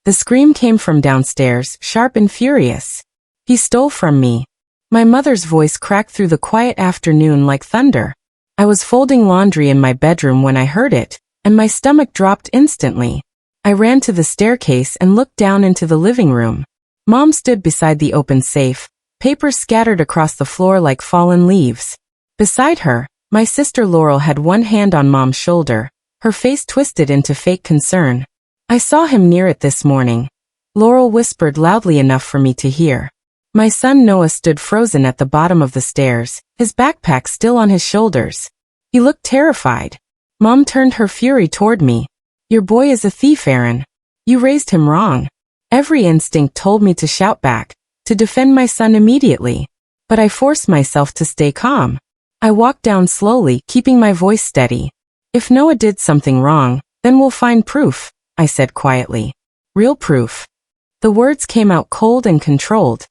The scream came from downstairs, sharp and furious. He stole from me. My mother's voice cracked through the quiet afternoon like thunder. I was folding laundry in my bedroom when I heard it, and my stomach dropped instantly. I ran to the staircase and looked down into the living room. Mom stood beside the open safe, papers scattered across the floor like fallen leaves. Beside her, my sister Laurel had one hand on Mom's shoulder, her face twisted into fake concern. "I saw him near it this morning," Laurel whispered loudly enough for me to hear. My son Noah stood frozen at the bottom of the stairs, his backpack still on his shoulders. He looked terrified. Mom turned her fury toward me. "Your boy is a thief, Aaron. You raised him wrong." Every instinct told me to shout back, to defend my son immediately. But I forced myself to stay calm. I walked down slowly, keeping my voice steady. "If Noah did something wrong, then we'll find proof," I said quietly. "Real proof." The words came out cold and controlled.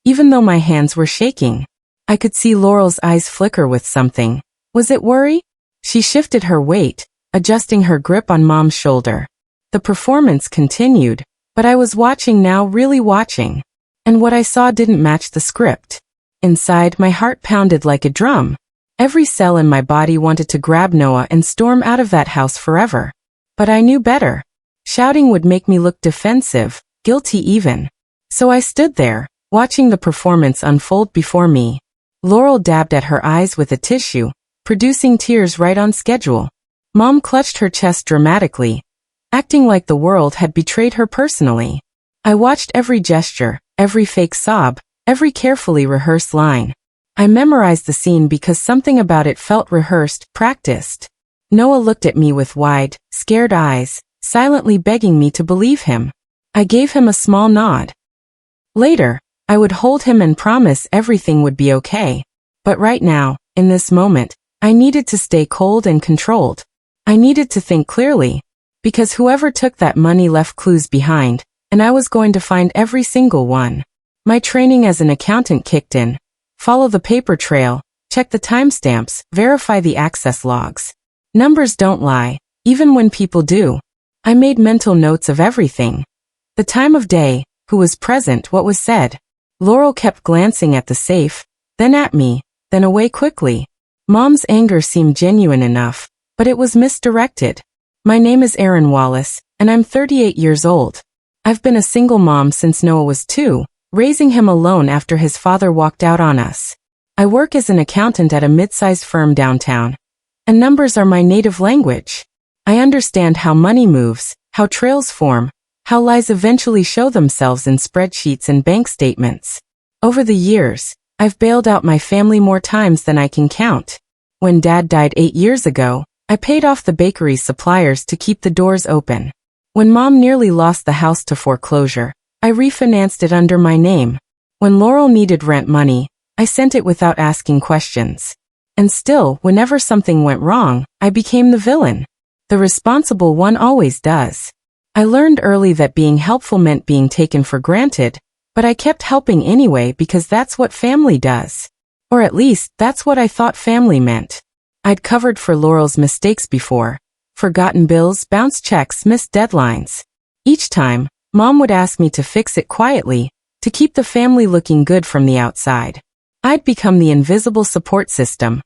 Even though my hands were shaking, I could see Laurel's eyes flicker with something. Was it worry? She shifted her weight, adjusting her grip on Mom's shoulder. The performance continued, but I was watching now, really watching. And what I saw didn't match the script. Inside, my heart pounded like a drum. Every cell in my body wanted to grab Noah and storm out of that house forever. But I knew better. Shouting would make me look defensive, guilty even. So I stood there, watching the performance unfold before me. Laurel dabbed at her eyes with a tissue, producing tears right on schedule. Mom clutched her chest dramatically, acting like the world had betrayed her personally. I watched every gesture, every fake sob, every carefully rehearsed line. I memorized the scene because something about it felt rehearsed, practiced. Noah looked at me with wide, scared eyes, silently begging me to believe him. I gave him a small nod. Later, I would hold him and promise everything would be okay. But right now, in this moment, I needed to stay cold and controlled. I needed to think clearly, because whoever took that money left clues behind, and I was going to find every single one. My training as an accountant kicked in. Follow the paper trail, check the timestamps, verify the access logs. Numbers don't lie, even when people do. I made mental notes of everything. The time of day, who was present, what was said. Laurel kept glancing at the safe, then at me, then away quickly. Mom's anger seemed genuine enough, but it was misdirected. "My name is Erin Wallace, and I'm 38 years old. I've been a single mom since Noah was 2, raising him alone after his father walked out on us. I work as an accountant at a mid-sized firm downtown, and numbers are my native language. I understand how money moves, how trails form, how lies eventually show themselves in spreadsheets and bank statements. Over the years, I've bailed out my family more times than I can count. When Dad died 8 years ago, I paid off the bakery's suppliers to keep the doors open. When Mom nearly lost the house to foreclosure, I refinanced it under my name. When Laurel needed rent money, I sent it without asking questions. And still, whenever something went wrong, I became the villain. The responsible one always does. I learned early that being helpful meant being taken for granted, but I kept helping anyway because that's what family does. Or at least, that's what I thought family meant. I'd covered for Laurel's mistakes before. Forgotten bills, bounced checks, missed deadlines. Each time, Mom would ask me to fix it quietly, to keep the family looking good from the outside. I'd become the invisible support system,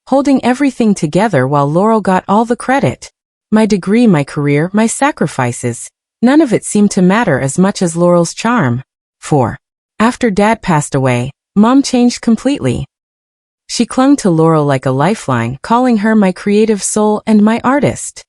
holding everything together while Laurel got all the credit. My degree, my career, my sacrifices, none of it seemed to matter as much as Laurel's charm. 4. After Dad passed away, Mom changed completely. She clung to Laurel like a lifeline, calling her my creative soul and my artist.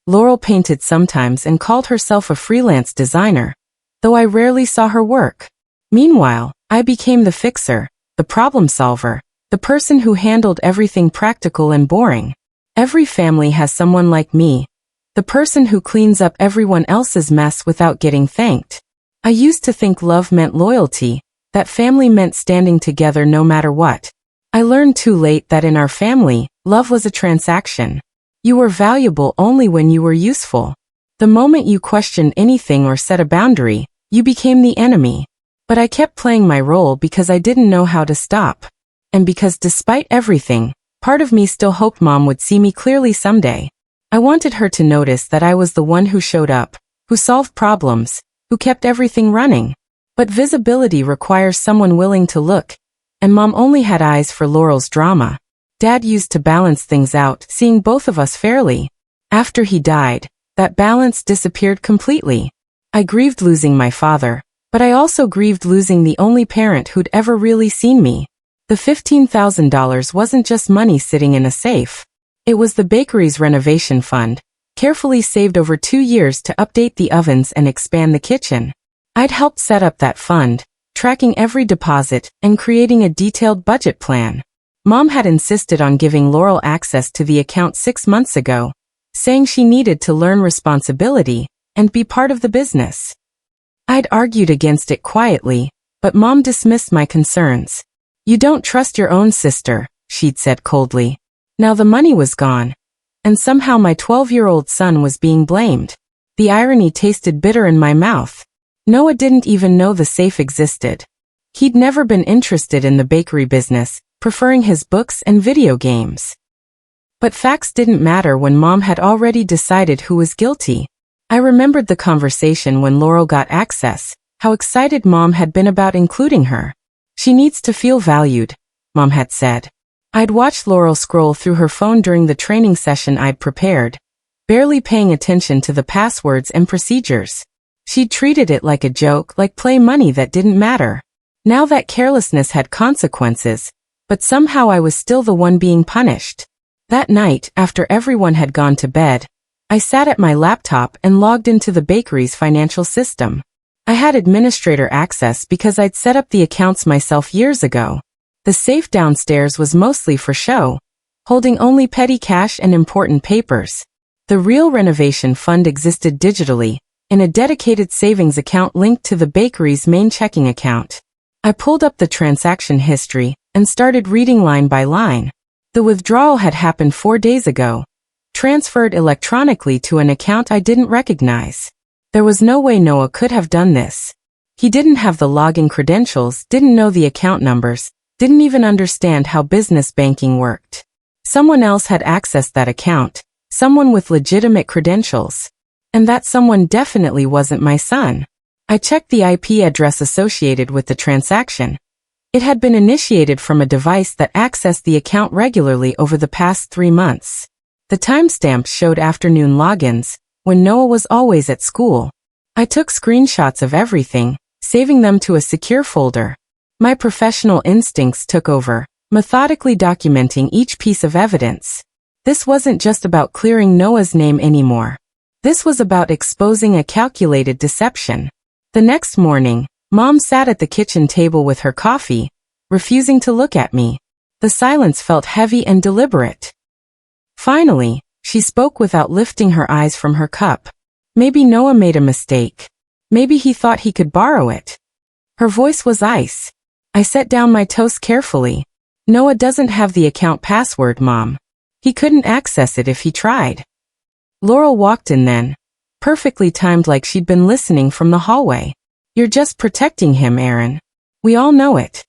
Laurel painted sometimes and called herself a freelance designer, though I rarely saw her work. Meanwhile, I became the fixer, the problem solver, the person who handled everything practical and boring. Every family has someone like me, the person who cleans up everyone else's mess without getting thanked. I used to think love meant loyalty, that family meant standing together no matter what. I learned too late that in our family, love was a transaction. You were valuable only when you were useful. The moment you questioned anything or set a boundary, you became the enemy. But I kept playing my role because I didn't know how to stop. And because despite everything, part of me still hoped Mom would see me clearly someday. I wanted her to notice that I was the one who showed up, who solved problems, who kept everything running. But visibility requires someone willing to look, and Mom only had eyes for Laurel's drama. Dad used to balance things out, seeing both of us fairly. After he died, that balance disappeared completely. I grieved losing my father, but I also grieved losing the only parent who'd ever really seen me. The $15,000 wasn't just money sitting in a safe. It was the bakery's renovation fund, carefully saved over 2 years to update the ovens and expand the kitchen. I'd helped set up that fund, tracking every deposit and creating a detailed budget plan. Mom had insisted on giving Laurel access to the account 6 months ago, saying she needed to learn responsibility and be part of the business. I'd argued against it quietly, but Mom dismissed my concerns. "You don't trust your own sister," she'd said coldly. Now the money was gone, and somehow my 12-year-old son was being blamed. The irony tasted bitter in my mouth. Noah didn't even know the safe existed. He'd never been interested in the bakery business, preferring his books and video games. But facts didn't matter when Mom had already decided who was guilty. I remembered the conversation when Laurel got access, how excited Mom had been about including her. "She needs to feel valued," Mom had said. I'd watched Laurel scroll through her phone during the training session I'd prepared, barely paying attention to the passwords and procedures. She'd treated it like a joke, like play money that didn't matter. Now that carelessness had consequences, but somehow I was still the one being punished. That night, after everyone had gone to bed, I sat at my laptop and logged into the bakery's financial system. I had administrator access because I'd set up the accounts myself years ago. The safe downstairs was mostly for show, holding only petty cash and important papers. The real renovation fund existed digitally, in a dedicated savings account linked to the bakery's main checking account. I pulled up the transaction history and started reading line by line. The withdrawal had happened 4 days ago, transferred electronically to an account I didn't recognize. There was no way Noah could have done this. He didn't have the login credentials, didn't know the account numbers, didn't even understand how business banking worked. Someone else had accessed that account, someone with legitimate credentials. And that someone definitely wasn't my son. I checked the IP address associated with the transaction. It had been initiated from a device that accessed the account regularly over the past 3 months. The timestamp showed afternoon logins, when Noah was always at school. I took screenshots of everything, saving them to a secure folder. My professional instincts took over, methodically documenting each piece of evidence. This wasn't just about clearing Noah's name anymore. This was about exposing a calculated deception. The next morning, Mom sat at the kitchen table with her coffee, refusing to look at me. The silence felt heavy and deliberate. Finally, she spoke without lifting her eyes from her cup. Maybe Noah made a mistake. Maybe he thought he could borrow it. Her voice was ice. I set down my toast carefully. Noah doesn't have the account password, Mom. He couldn't access it if he tried. Laurel walked in then, perfectly timed like she'd been listening from the hallway. "You're just protecting him, Aaron. We all know it."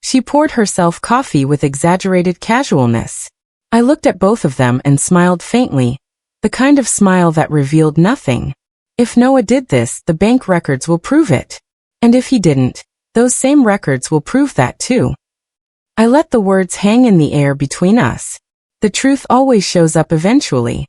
She poured herself coffee with exaggerated casualness. I looked at both of them and smiled faintly, the kind of smile that revealed nothing. If Noah did this, the bank records will prove it. And if he didn't, those same records will prove that too. I let the words hang in the air between us. The truth always shows up eventually.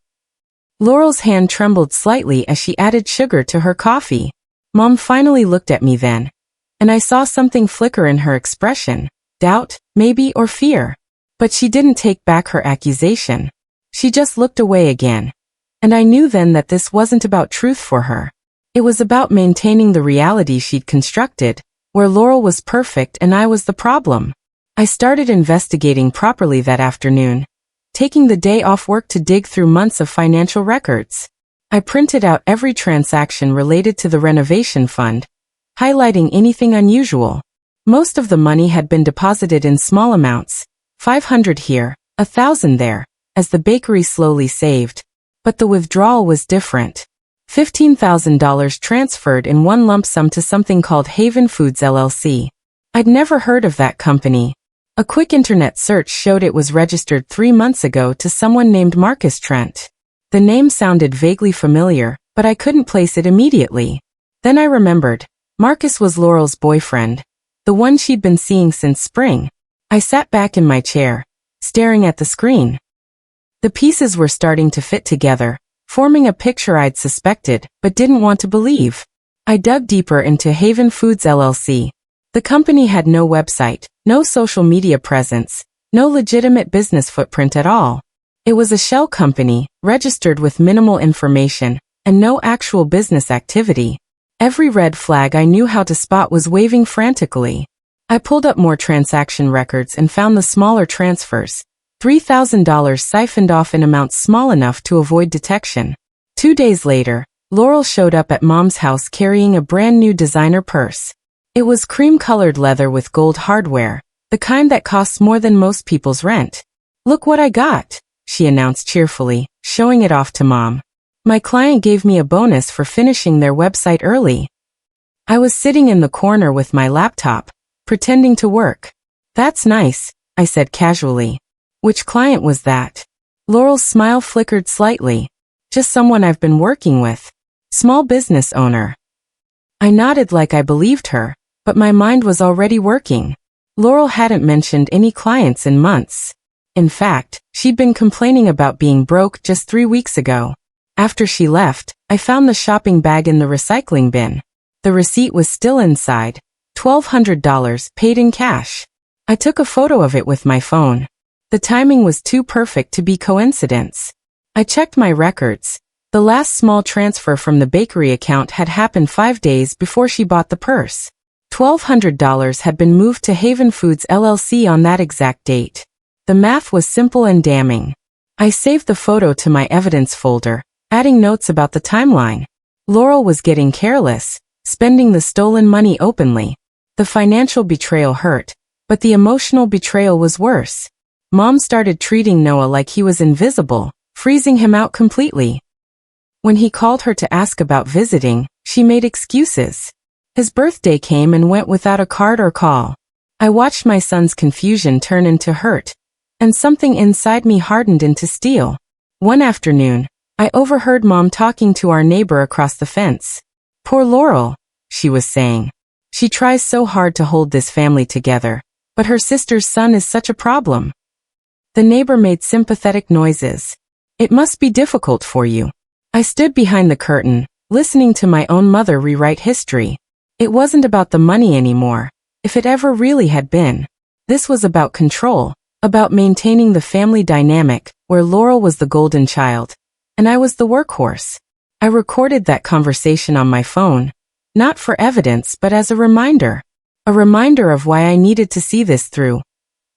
Laurel's hand trembled slightly as she added sugar to her coffee. Mom finally looked at me then, and I saw something flicker in her expression, doubt, maybe, or fear. But she didn't take back her accusation. She just looked away again. And I knew then that this wasn't about truth for her. It was about maintaining the reality she'd constructed, where Laurel was perfect and I was the problem. I started investigating properly that afternoon, taking the day off work to dig through months of financial records. I printed out every transaction related to the renovation fund, highlighting anything unusual. Most of the money had been deposited in small amounts, 500 here, 1,000 there, as the bakery slowly saved. But the withdrawal was different. $15,000 transferred in one lump sum to something called Haven Foods LLC. I'd never heard of that company. A quick internet search showed it was registered 3 months ago to someone named Marcus Trent. The name sounded vaguely familiar, but I couldn't place it immediately. Then I remembered. Marcus was Laurel's boyfriend, the one she'd been seeing since spring. I sat back in my chair, staring at the screen. The pieces were starting to fit together, forming a picture I'd suspected, but didn't want to believe. I dug deeper into Haven Foods LLC. The company had no website, no social media presence, no legitimate business footprint at all. It was a shell company, registered with minimal information, and no actual business activity. Every red flag I knew how to spot was waving frantically. I pulled up more transaction records and found the smaller transfers. $3,000 siphoned off in amounts small enough to avoid detection. 2 days later, Laurel showed up at Mom's house carrying a brand new designer purse. It was cream-colored leather with gold hardware, the kind that costs more than most people's rent. "Look what I got," she announced cheerfully, showing it off to Mom. "My client gave me a bonus for finishing their website early." I was sitting in the corner with my laptop, pretending to work. "That's nice," I said casually. "Which client was that?" Laurel's smile flickered slightly. "Just someone I've been working with. Small business owner." I nodded like I believed her, but my mind was already working. Laurel hadn't mentioned any clients in months. In fact, she'd been complaining about being broke just 3 weeks ago. After she left, I found the shopping bag in the recycling bin. The receipt was still inside, $1,200 paid in cash. I took a photo of it with my phone. The timing was too perfect to be coincidence. I checked my records. The last small transfer from the bakery account had happened 5 days before she bought the purse. $1,200 had been moved to Haven Foods LLC on that exact date. The math was simple and damning. I saved the photo to my evidence folder, adding notes about the timeline. Laurel was getting careless, spending the stolen money openly. The financial betrayal hurt, but the emotional betrayal was worse. Mom started treating Noah like he was invisible, freezing him out completely. When he called her to ask about visiting, she made excuses. His birthday came and went without a card or call. I watched my son's confusion turn into hurt, and something inside me hardened into steel. One afternoon, I overheard Mom talking to our neighbor across the fence. "Poor Laurel," she was saying. "She tries so hard to hold this family together, but her sister's son is such a problem." The neighbor made sympathetic noises. "It must be difficult for you." I stood behind the curtain, listening to my own mother rewrite history. It wasn't about the money anymore, if it ever really had been. This was about control, about maintaining the family dynamic, where Laurel was the golden child, and I was the workhorse. I recorded that conversation on my phone, not for evidence but as a reminder. A reminder of why I needed to see this through.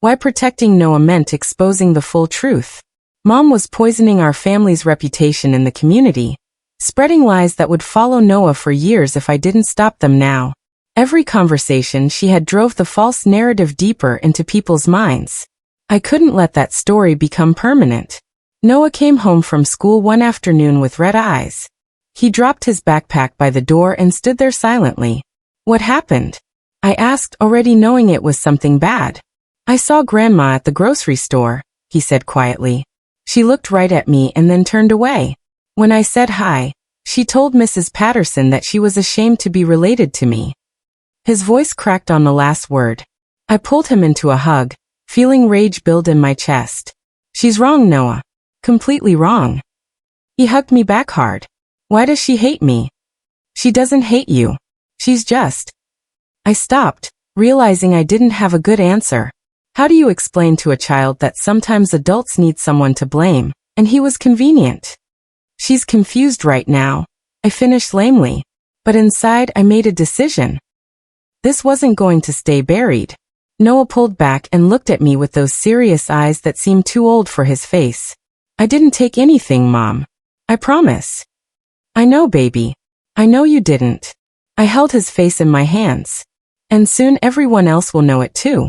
Why protecting Noah meant exposing the full truth. Mom was poisoning our family's reputation in the community, spreading lies that would follow Noah for years if I didn't stop them now. Every conversation she had drove the false narrative deeper into people's minds. I couldn't let that story become permanent. Noah came home from school one afternoon with red eyes. He dropped his backpack by the door and stood there silently. "What happened?" I asked, already knowing it was something bad. "I saw Grandma at the grocery store," he said quietly. She looked right at me and then turned away. When I said hi, she told Mrs. Patterson that she was ashamed to be related to me. His voice cracked on the last word. I pulled him into a hug, feeling rage build in my chest. "She's wrong, Noah. Completely wrong." He hugged me back hard. "Why does she hate me?" "She doesn't hate you. She's just..." I stopped, realizing I didn't have a good answer. How do you explain to a child that sometimes adults need someone to blame, and he was convenient? "She's confused right now," I finished lamely. But inside I made a decision. This wasn't going to stay buried. Noah pulled back and looked at me with those serious eyes that seemed too old for his face. "I didn't take anything, Mom. I promise." "I know, baby. I know you didn't." I held his face in my hands. "And soon everyone else will know it too."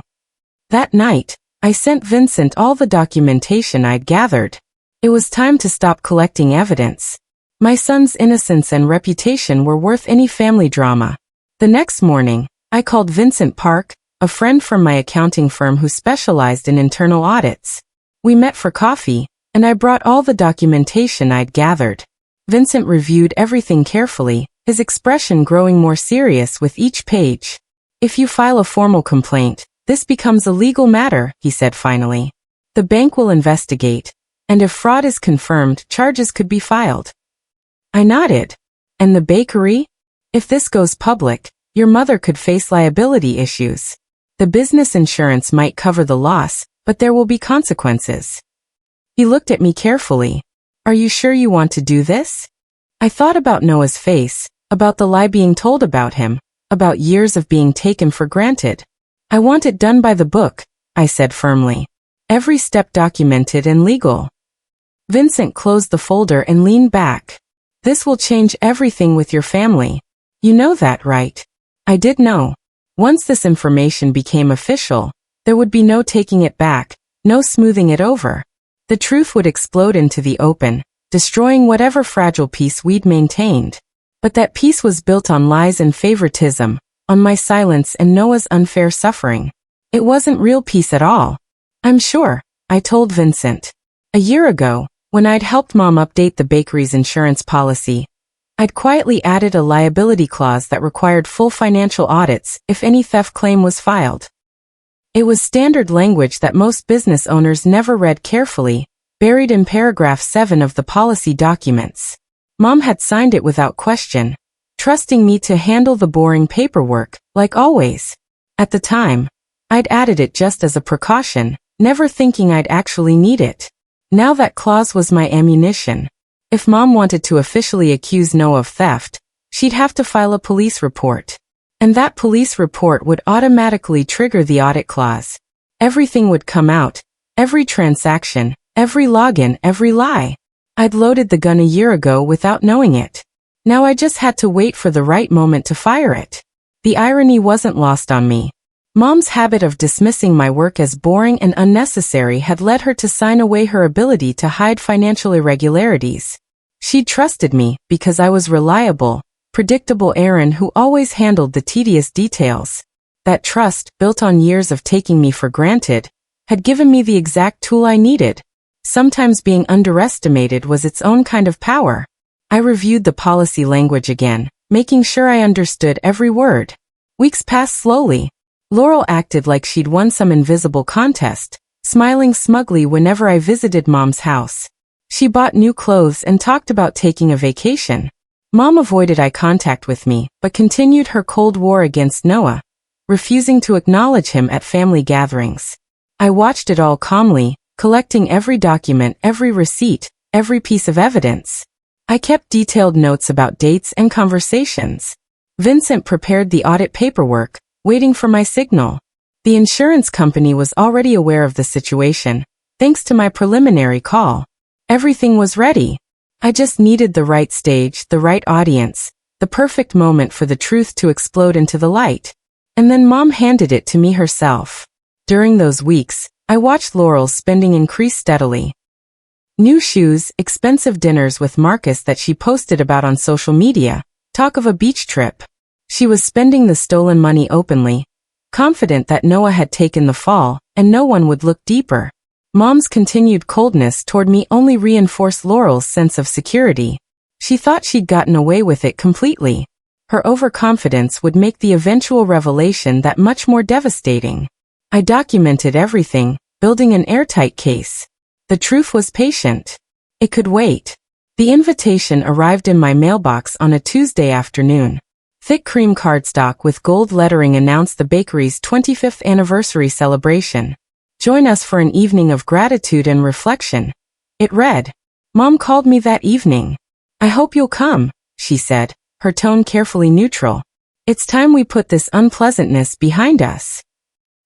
That night, I sent Vincent all the documentation I'd gathered. It was time to stop collecting evidence. My son's innocence and reputation were worth any family drama. The next morning, I called Vincent Park, a friend from my accounting firm who specialized in internal audits. We met for coffee, and I brought all the documentation I'd gathered. Vincent reviewed everything carefully, his expression growing more serious with each page. If you file a formal complaint, this becomes a legal matter, he said finally. The bank will investigate, and if fraud is confirmed, charges could be filed. I nodded. And the bakery? If this goes public, your mother could face liability issues. The business insurance might cover the loss, but there will be consequences. He looked at me carefully. Are you sure you want to do this? I thought about Noah's face, about the lie being told about him, about years of being taken for granted. I want it done by the book, I said firmly. Every step documented and legal. Vincent closed the folder and leaned back. This will change everything with your family. You know that, right? I did know. Once this information became official, there would be no taking it back, no smoothing it over. The truth would explode into the open, destroying whatever fragile peace we'd maintained. But that peace was built on lies and favoritism, on my silence and Noah's unfair suffering. It wasn't real peace at all. I'm sure, I told Vincent. A year ago, when I'd helped Mom update the bakery's insurance policy, I'd quietly added a liability clause that required full financial audits if any theft claim was filed. It was standard language that most business owners never read carefully, buried in paragraph 7 of the policy documents. Mom had signed it without question, trusting me to handle the boring paperwork, like always. At the time, I'd added it just as a precaution, never thinking I'd actually need it. Now that clause was my ammunition. If Mom wanted to officially accuse Noah of theft, she'd have to file a police report. And that police report would automatically trigger the audit clause. Everything would come out, every transaction, every login, every lie. I'd loaded the gun a year ago without knowing it. Now I just had to wait for the right moment to fire it. The irony wasn't lost on me. Mom's habit of dismissing my work as boring and unnecessary had led her to sign away her ability to hide financial irregularities. She'd trusted me because I was reliable, predictable Aaron who always handled the tedious details. That trust, built on years of taking me for granted, had given me the exact tool I needed. Sometimes being underestimated was its own kind of power. I reviewed the policy language again, making sure I understood every word. Weeks passed slowly. Laurel acted like she'd won some invisible contest, smiling smugly whenever I visited Mom's house. She bought new clothes and talked about taking a vacation. Mom avoided eye contact with me, but continued her Cold War against Noah, refusing to acknowledge him at family gatherings. I watched it all calmly, collecting every document, every receipt, every piece of evidence. I kept detailed notes about dates and conversations. Vincent prepared the audit paperwork, waiting for my signal. The insurance company was already aware of the situation, thanks to my preliminary call. Everything was ready. I just needed the right stage, the right audience, the perfect moment for the truth to explode into the light. And then Mom handed it to me herself. During those weeks, I watched Laurel's spending increase steadily. New shoes, expensive dinners with Marcus that she posted about on social media, talk of a beach trip. She was spending the stolen money openly, confident that Noah had taken the fall, and no one would look deeper. Mom's continued coldness toward me only reinforced Laurel's sense of security. She thought she'd gotten away with it completely. Her overconfidence would make the eventual revelation that much more devastating. I documented everything, building an airtight case. The truth was patient. It could wait. The invitation arrived in my mailbox on a Tuesday afternoon. Thick cream cardstock with gold lettering announced the bakery's 25th anniversary celebration. Join us for an evening of gratitude and reflection. It read. Mom called me that evening. I hope you'll come, she said, her tone carefully neutral. It's time we put this unpleasantness behind us.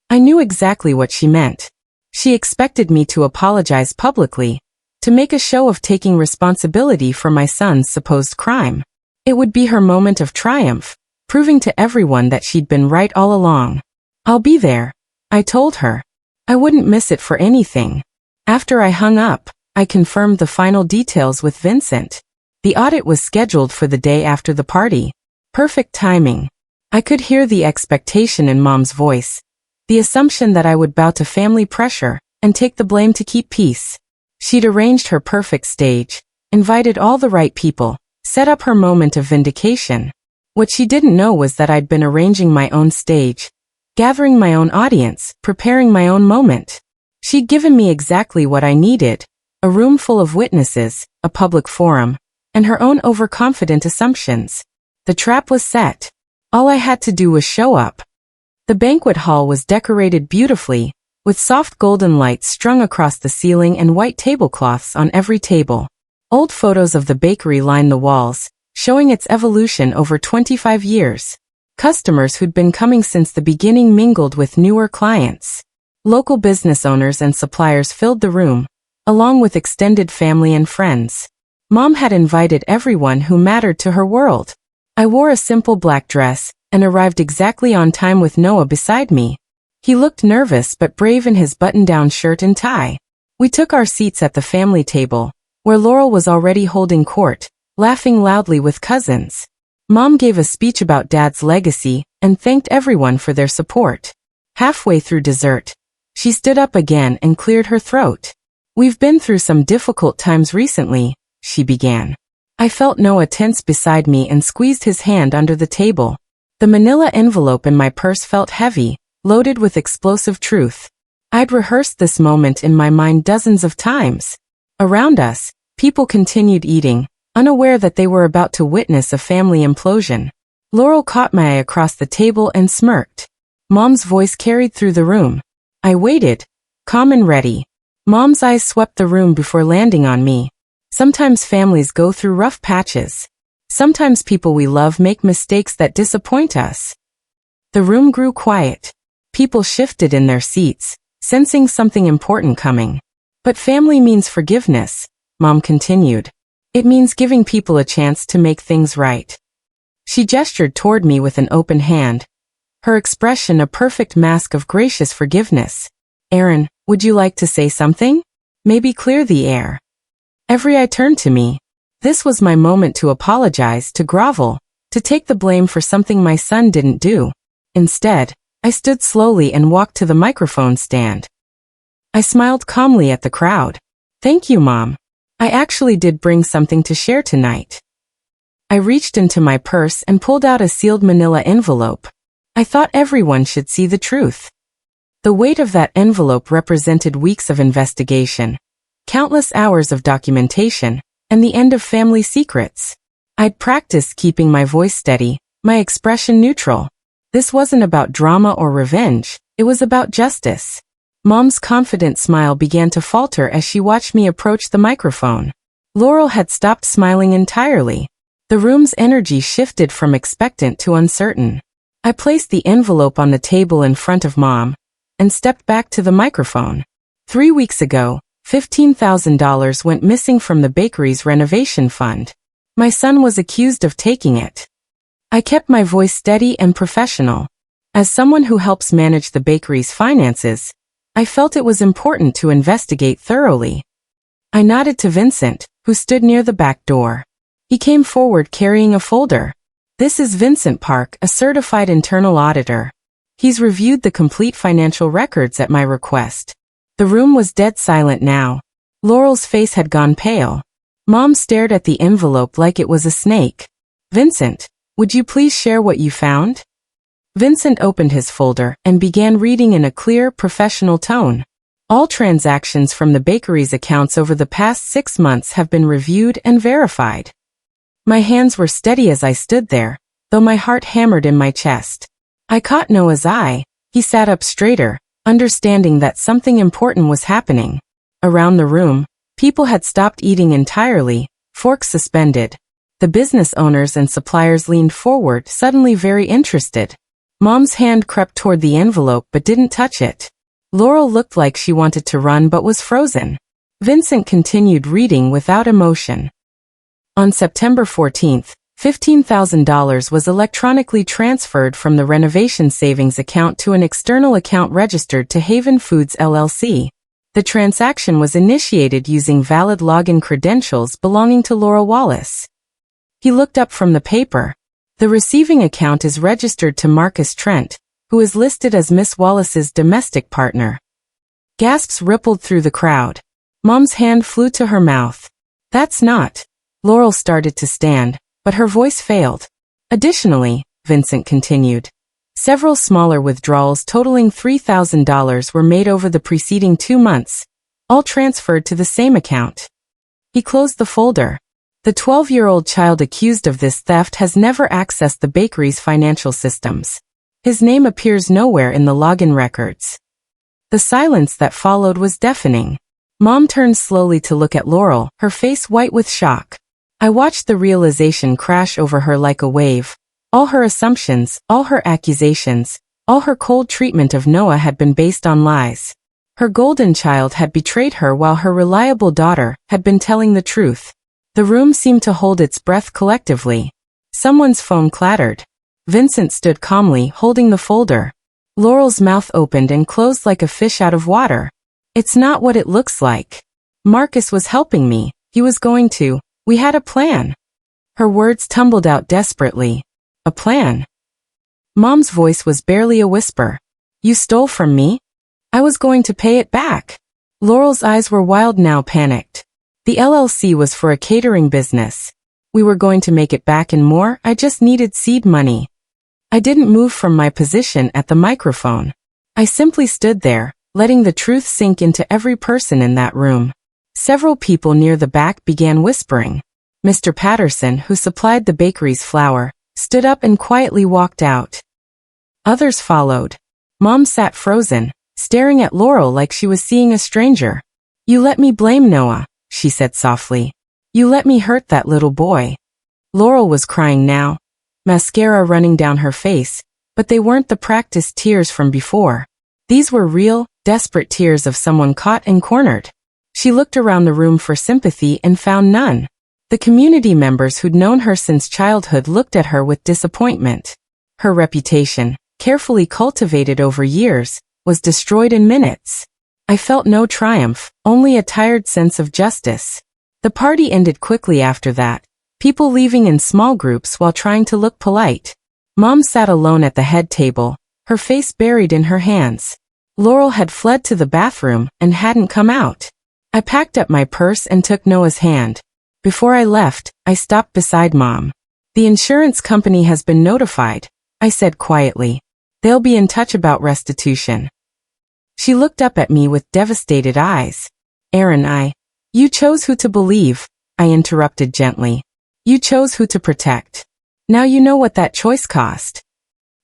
I knew exactly what she meant. She expected me to apologize publicly, to make a show of taking responsibility for my son's supposed crime. It would be her moment of triumph, proving to everyone that she'd been right all along. I'll be there, I told her. I wouldn't miss it for anything. After I hung up, I confirmed the final details with Vincent. The audit was scheduled for the day after the party. Perfect timing. I could hear the expectation in Mom's voice, the assumption that I would bow to family pressure and take the blame to keep peace. She'd arranged her perfect stage, invited all the right people, set up her moment of vindication. What she didn't know was that I'd been arranging my own stage, gathering my own audience, preparing my own moment. She'd given me exactly what I needed, a room full of witnesses, a public forum, and her own overconfident assumptions. The trap was set. All I had to do was show up. The banquet hall was decorated beautifully, with soft golden lights strung across the ceiling and white tablecloths on every table. Old photos of the bakery lined the walls, showing its evolution over 25 years. Customers who'd been coming since the beginning mingled with newer clients. Local business owners and suppliers filled the room, along with extended family and friends. Mom had invited everyone who mattered to her world. I wore a simple black dress and arrived exactly on time with Noah beside me. He looked nervous but brave in his button-down shirt and tie. We took our seats at the family table, where Laurel was already holding court, laughing loudly with cousins. Mom gave a speech about Dad's legacy and thanked everyone for their support. Halfway through dessert, she stood up again and cleared her throat. "We've been through some difficult times recently," she began. I felt Noah tense beside me and squeezed his hand under the table. The manila envelope in my purse felt heavy, loaded with explosive truth. I'd rehearsed this moment in my mind dozens of times. Around us, people continued eating, unaware that they were about to witness a family implosion. Laurel caught my eye across the table and smirked. Mom's voice carried through the room. I waited, calm and ready. Mom's eyes swept the room before landing on me. Sometimes families go through rough patches. Sometimes people we love make mistakes that disappoint us. The room grew quiet. People shifted in their seats, sensing something important coming. But family means forgiveness, Mom continued. It means giving people a chance to make things right. She gestured toward me with an open hand, her expression a perfect mask of gracious forgiveness. Aaron, would you like to say something? Maybe clear the air. Every eye turned to me. This was my moment to apologize, to grovel, to take the blame for something my son didn't do. Instead, I stood slowly and walked to the microphone stand. I smiled calmly at the crowd. Thank you, Mom. I actually did bring something to share tonight. I reached into my purse and pulled out a sealed manila envelope. I thought everyone should see the truth. The weight of that envelope represented weeks of investigation, countless hours of documentation, and the end of family secrets. I'd practiced keeping my voice steady, my expression neutral. This wasn't about drama or revenge, it was about justice. Mom's confident smile began to falter as she watched me approach the microphone. Laurel had stopped smiling entirely. The room's energy shifted from expectant to uncertain. I placed the envelope on the table in front of Mom and stepped back to the microphone. 3 weeks ago, $15,000 went missing from the bakery's renovation fund. My son was accused of taking it. I kept my voice steady and professional. As someone who helps manage the bakery's finances, I felt it was important to investigate thoroughly. I nodded to Vincent, who stood near the back door. He came forward carrying a folder. This is Vincent Park, a certified internal auditor. He's reviewed the complete financial records at my request. The room was dead silent now. Laurel's face had gone pale. Mom stared at the envelope like it was a snake. Vincent, would you please share what you found? Vincent opened his folder and began reading in a clear, professional tone. All transactions from the bakery's accounts over the past 6 months have been reviewed and verified. My hands were steady as I stood there, though my heart hammered in my chest. I caught Noah's eye. He sat up straighter, understanding that something important was happening. Around the room, people had stopped eating entirely, forks suspended. The business owners and suppliers leaned forward, suddenly very interested. Mom's hand crept toward the envelope but didn't touch it. Laurel looked like she wanted to run but was frozen. Vincent continued reading without emotion. On September 14th, $15,000 was electronically transferred from the renovation savings account to an external account registered to Haven Foods LLC. The transaction was initiated using valid login credentials belonging to Laurel Wallace. He looked up from the paper. The receiving account is registered to Marcus Trent, who is listed as Miss Wallace's domestic partner. Gasps rippled through the crowd. Mom's hand flew to her mouth. That's not. Laurel started to stand, but her voice failed. Additionally, Vincent continued, several smaller withdrawals totaling $3,000 were made over the preceding 2 months, all transferred to the same account. He closed the folder. The 12-year-old child accused of this theft has never accessed the bakery's financial systems. His name appears nowhere in the login records. The silence that followed was deafening. Mom turned slowly to look at Laurel, her face white with shock. I watched the realization crash over her like a wave. All her assumptions, all her accusations, all her cold treatment of Noah had been based on lies. Her golden child had betrayed her while her reliable daughter had been telling the truth. The room seemed to hold its breath collectively. Someone's phone clattered. Vincent stood calmly, holding the folder. Laurel's mouth opened and closed like a fish out of water. It's not what it looks like. Marcus was helping me. He was going to. We had a plan. Her words tumbled out desperately. A plan? Mom's voice was barely a whisper. You stole from me? I was going to pay it back. Laurel's eyes were wild now, panicked. The LLC was for a catering business. We were going to make it back and more. I just needed seed money. I didn't move from my position at the microphone. I simply stood there, letting the truth sink into every person in that room. Several people near the back began whispering. Mr. Patterson, who supplied the bakery's flour, stood up and quietly walked out. Others followed. Mom sat frozen, staring at Laurel like she was seeing a stranger. You let me blame Noah, she said softly. You let me hurt that little boy. Laurel was crying now, mascara running down her face, but they weren't the practiced tears from before. These were real, desperate tears of someone caught and cornered. She looked around the room for sympathy and found none. The community members who'd known her since childhood looked at her with disappointment. Her reputation, carefully cultivated over years, was destroyed in minutes. I felt no triumph, only a tired sense of justice. The party ended quickly after that, people leaving in small groups while trying to look polite. Mom sat alone at the head table, her face buried in her hands. Laurel had fled to the bathroom and hadn't come out. I packed up my purse and took Noah's hand. Before I left, I stopped beside Mom. The insurance company has been notified, I said quietly. They'll be in touch about restitution. She looked up at me with devastated eyes. Aaron, You chose who to believe, I interrupted gently. You chose who to protect. Now you know what that choice cost.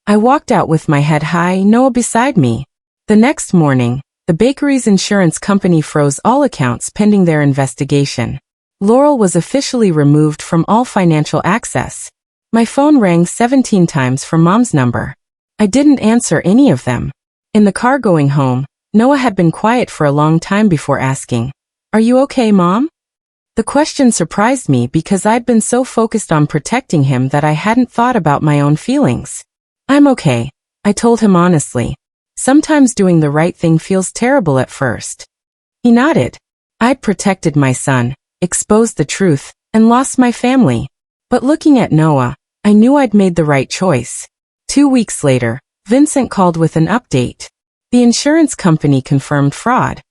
I walked out with my head high, Noah beside me. The next morning, the bakery's insurance company froze all accounts pending their investigation. Laurel was officially removed from all financial access. My phone rang 17 times from Mom's number. I didn't answer any of them. In the car going home, Noah had been quiet for a long time before asking, Are you okay, Mom? The question surprised me because I'd been so focused on protecting him that I hadn't thought about my own feelings. I'm okay, I told him honestly. Sometimes doing the right thing feels terrible at first. He nodded. I'd protected my son, exposed the truth, and lost my family. But looking at Noah, I knew I'd made the right choice. 2 weeks later, Vincent called with an update. The insurance company confirmed fraud.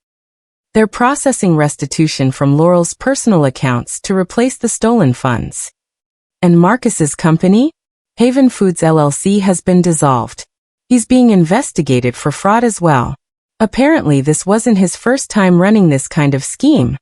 They're processing restitution from Laurel's personal accounts to replace the stolen funds. And Marcus's company? Haven Foods LLC has been dissolved. He's being investigated for fraud as well. Apparently this wasn't his first time running this kind of scheme.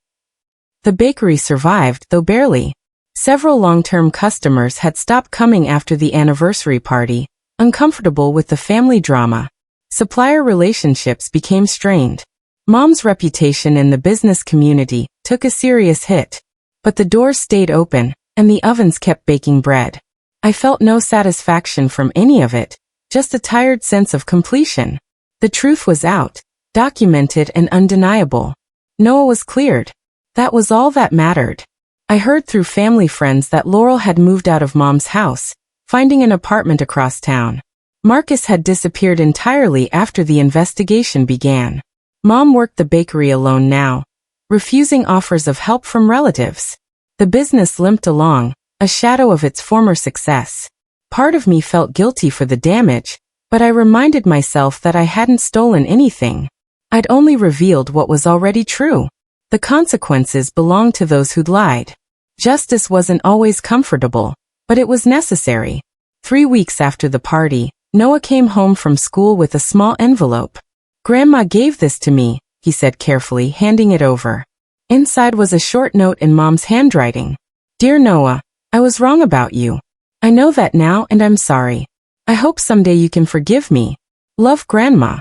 The bakery survived, though barely. Several long-term customers had stopped coming after the anniversary party, uncomfortable with the family drama. Supplier relationships became strained. Mom's reputation in the business community took a serious hit. But the doors stayed open, and the ovens kept baking bread. I felt no satisfaction from any of it, just a tired sense of completion. The truth was out, documented and undeniable. Noah was cleared. That was all that mattered. I heard through family friends that Laurel had moved out of Mom's house, finding an apartment across town. Marcus had disappeared entirely after the investigation began. Mom worked the bakery alone now, refusing offers of help from relatives. The business limped along, a shadow of its former success. Part of me felt guilty for the damage, but I reminded myself that I hadn't stolen anything. I'd only revealed what was already true. The consequences belonged to those who'd lied. Justice wasn't always comfortable, but it was necessary. 3 weeks after the party, Noah came home from school with a small envelope. "Grandma gave this to me," he said carefully, handing it over. Inside was a short note in Mom's handwriting. "Dear Noah, I was wrong about you. I know that now and I'm sorry. I hope someday you can forgive me. Love, Grandma."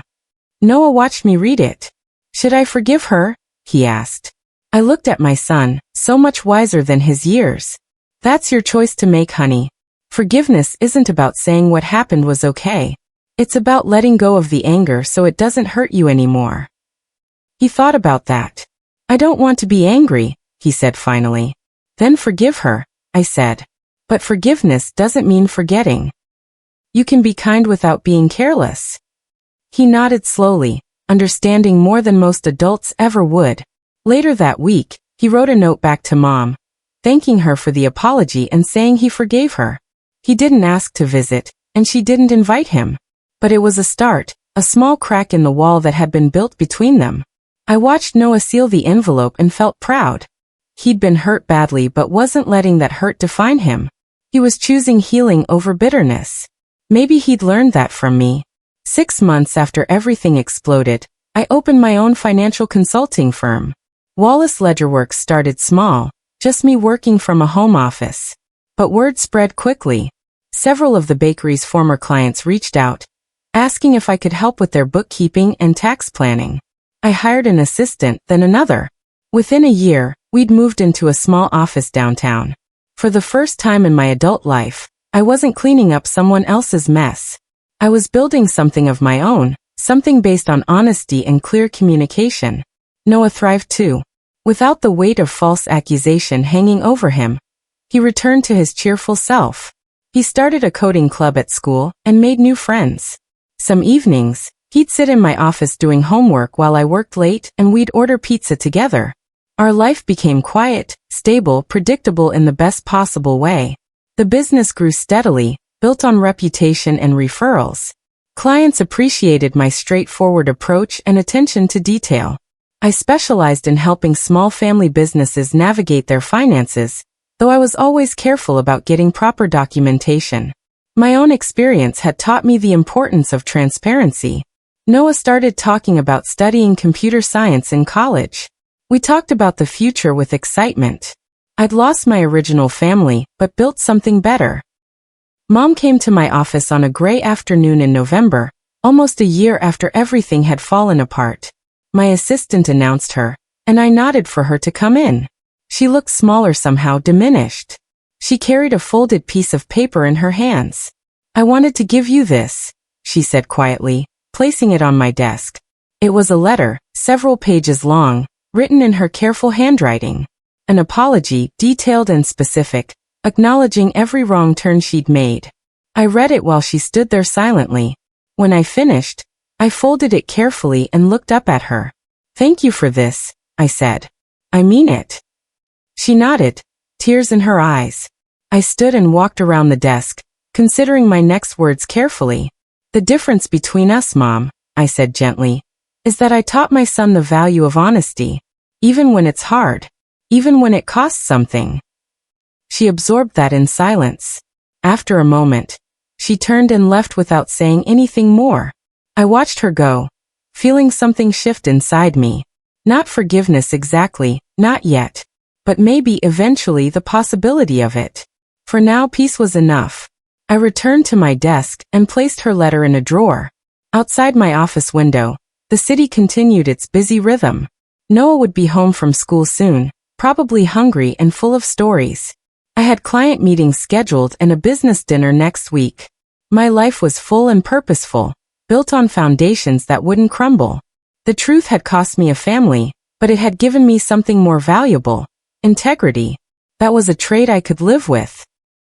Noah watched me read it. "Should I forgive her?" he asked. I looked at my son, so much wiser than his years. "That's your choice to make, honey. Forgiveness isn't about saying what happened was okay. It's about letting go of the anger so it doesn't hurt you anymore." He thought about that. "I don't want to be angry," he said finally. "Then forgive her," I said. "But forgiveness doesn't mean forgetting. You can be kind without being careless." He nodded slowly, understanding more than most adults ever would. Later that week, he wrote a note back to Mom, thanking her for the apology and saying he forgave her. He didn't ask to visit, and she didn't invite him. But it was a start, a small crack in the wall that had been built between them. I watched Noah seal the envelope and felt proud. He'd been hurt badly but wasn't letting that hurt define him. He was choosing healing over bitterness. Maybe he'd learned that from me. 6 months after everything exploded, I opened my own financial consulting firm. Wallace Ledgerworks started small, just me working from a home office. But word spread quickly. Several of the bakery's former clients reached out, asking if I could help with their bookkeeping and tax planning. I hired an assistant, then another. Within a year, we'd moved into a small office downtown. For the first time in my adult life, I wasn't cleaning up someone else's mess. I was building something of my own, something based on honesty and clear communication. Noah thrived too. Without the weight of false accusation hanging over him, he returned to his cheerful self. He started a coding club at school and made new friends. Some evenings, he'd sit in my office doing homework while I worked late and we'd order pizza together. Our life became quiet, stable, predictable in the best possible way. The business grew steadily, built on reputation and referrals. Clients appreciated my straightforward approach and attention to detail. I specialized in helping small family businesses navigate their finances, though I was always careful about getting proper documentation. My own experience had taught me the importance of transparency. Noah started talking about studying computer science in college. We talked about the future with excitement. I'd lost my original family, but built something better. Mom came to my office on a gray afternoon in November, almost a year after everything had fallen apart. My assistant announced her, and I nodded for her to come in. She looked smaller, somehow diminished. She carried a folded piece of paper in her hands. "I wanted to give you this," she said quietly, placing it on my desk. It was a letter, several pages long, written in her careful handwriting. An apology, detailed and specific, acknowledging every wrong turn she'd made. I read it while she stood there silently. When I finished, I folded it carefully and looked up at her. "Thank you for this," I said. "I mean it." She nodded, tears in her eyes. I stood and walked around the desk, considering my next words carefully. "The difference between us, Mom," I said gently, "is that I taught my son the value of honesty, even when it's hard, even when it costs something." She absorbed that in silence. After a moment, she turned and left without saying anything more. I watched her go, feeling something shift inside me. Not forgiveness exactly, not yet, but maybe eventually the possibility of it. For now, peace was enough. I returned to my desk and placed her letter in a drawer. Outside my office window, the city continued its busy rhythm. Noah would be home from school soon, probably hungry and full of stories. I had client meetings scheduled and a business dinner next week. My life was full and purposeful, built on foundations that wouldn't crumble. The truth had cost me a family, but it had given me something more valuable: integrity. That was a trait I could live with.